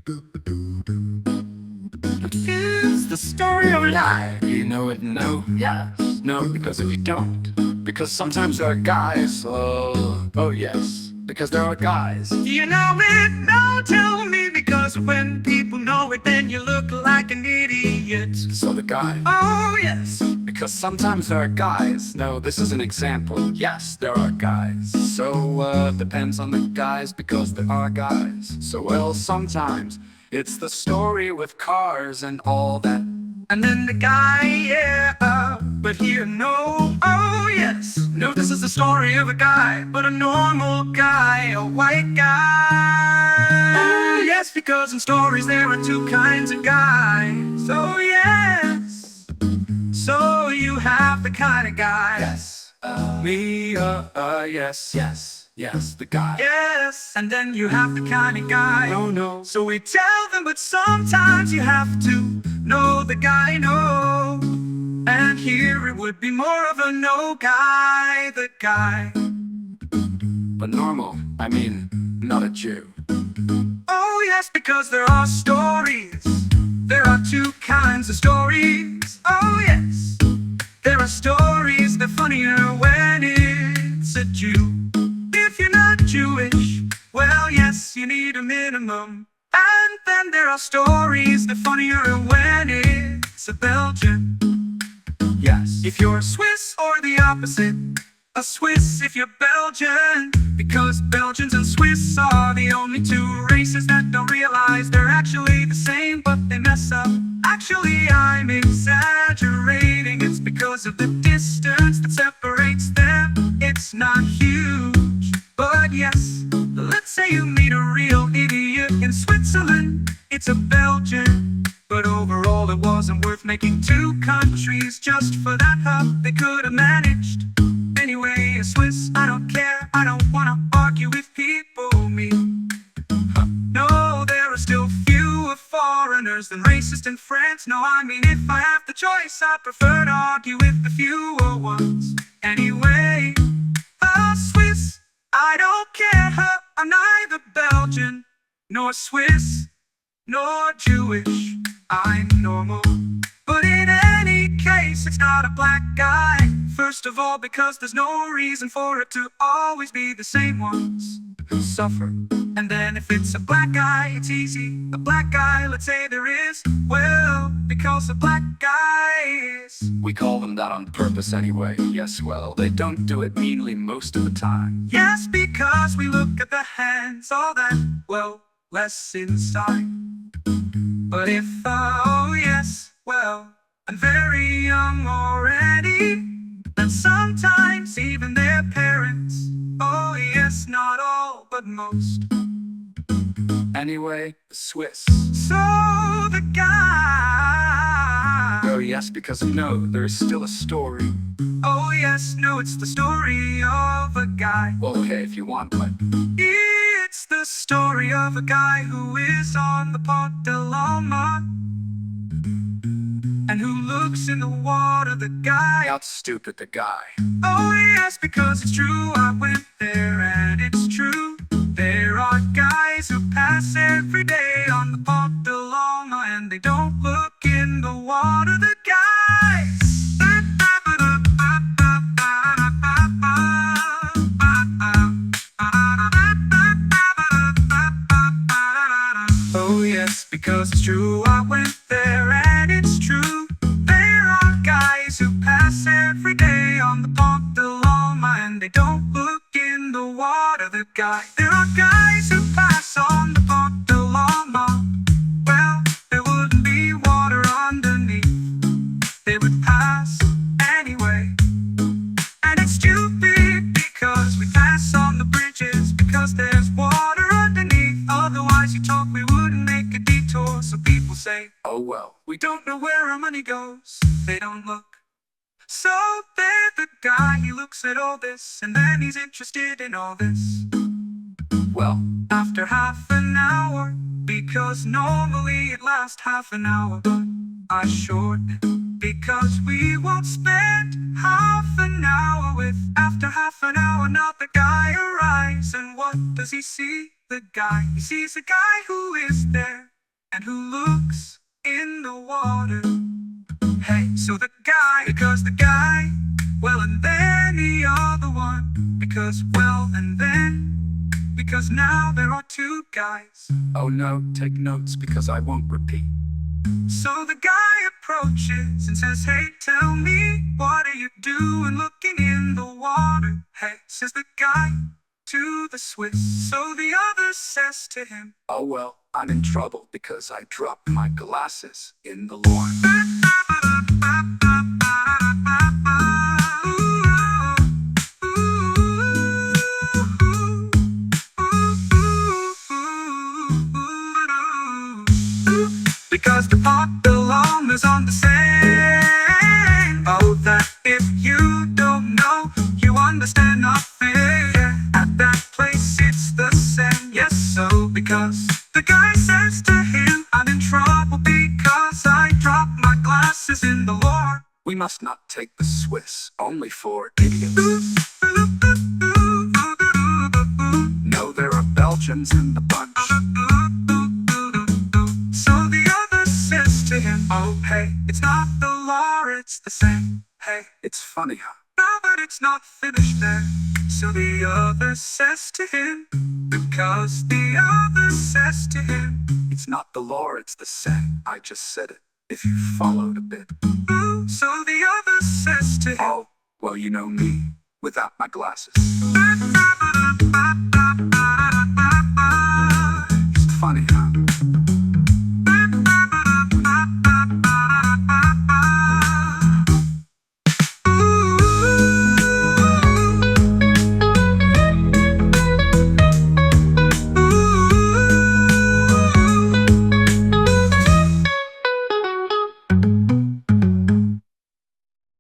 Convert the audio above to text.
It's the story of life. You know it? No. Yes. No, because if you don't, because sometimes there are guys. Oh yes, because there are guys. You know it? No, tell me, because when people know it, then you look like an idiot. So the guy. Oh yes, because sometimes there are guys. No, this is an example. Yes, there are guys. So depends on the guys, because there are guys. So well, sometimes it's the story with cars and all that. And then the guy, yeah, but here, no, oh yes. No, this is the story of a guy, but a normal guy, a white guy. Oh yes, because in stories there are two kinds of guys. Oh yes. So you have the kind of guy. Yes. Me, yes. Yes. Yes, the guy. Yes, and then you have the kind of guy. No, no. So we tell them, but sometimes you have to know the guy, no. And here it would be more of a no guy, the guy. But normal, I mean, not a Jew. Oh yes, because there are stories. There are two kinds of stories. Oh yes. There are stories that are funnier when it's a Jew. If you're not Jewish, well yes, you need a minimum. And then there are stories that are funnier when it's a Belgian. Yes, if you're Swiss or the opposite, a Swiss if you're Belgian. Because Belgians and Swiss are the only two races that don't realize they're actually the same, but they mess up. Actually, I'm exaggerating. It's because of the distance that separates them. It's not huge, but yes, let's say you meet a real idiot in Switzerland. It's a Belgian, but overall it wasn't worth making two countries just for that hub they could have managed. Anyway, a Swiss, I don't care, I don't wanna argue with people, me. No, there are still fewer foreigners than racist in France. No, I mean, if I have the choice, I prefer to argue with the fewer ones. Anyway, a Swiss, I don't care, I'm neither Belgian, nor Swiss, nor Jewish. I'm normal, but in any case, it's not a black guy. First of all, because there's no reason for it to always be the same ones who suffer. And then if it's a black guy, it's easy. A black guy, let's say there is. Well, because a black guy is. We call them that on purpose anyway. Yes, well, they don't do it meanly most of the time. Yes, because we look at the hands, all that, well, less inside. But if, oh yes, well, I'm very young already. And sometimes even their parents. Oh yes, not all, but most. Anyway, the Swiss. So the guy. Oh yes, because no, there is still a story. Oh yes, no, it's the story of a guy. Well, okay, if you want, but it's the story of a guy who is on the Pont de l'Alma, and who looks in the water, the guy. Out stupid, the guy. Oh yes, because it's true, I went there and it's true. There are guys who pass every day on the Pont de l'Alma, and they don't look in the water, the guys. Oh yes, because it's true, I went there and it's true. There are guys who pass every day on the Pont de l'Alma, and they don't look in the water, the guy. There are guys who pass on the Pont de l'Alma. Well, there wouldn't be water underneath. They would pass anyway. And it's stupid because we pass on the bridges, because there's water underneath. Otherwise you talk, we wouldn't make a detour. So people say, oh well, we don't know where our money goes. They don't look. So there's the guy, he looks at all this, and then he's interested in all this. Well, after half an hour, because normally it lasts half an hour, but I shorten it, because we won't spend half an hour with. After half an hour, now the guy arrives, and what does he see? The guy, he sees a guy who is there and who looks in the water. Hey, so the guy, because the guy, well, and then the other one, because, well, and then, because now there are two guys. Oh no, take notes because I won't repeat. So the guy approaches and says, hey, tell me, what are you doing looking in the water? Hey, says the guy to the Swiss. So the other says to him, oh well, I'm in trouble because I dropped my glasses in the lawn. Because the pot belongs on the same. Oh, that if you don't know, you understand nothing. At that place it's the same. Yes, so because the guy says to him, I'm in trouble because I dropped my glasses in the Lord. We must not take the Swiss only for idiots. No, there are Belgians in the bunch. Oh, hey, it's not the law, it's the same. Hey, it's funny, huh? No, but it's not finished there. So the other says to him, because the other says to him, it's not the law, it's the same. I just said it, if you followed a bit. Ooh, so the other says to him, oh, well, you know me, without my glasses. It's funny, huh?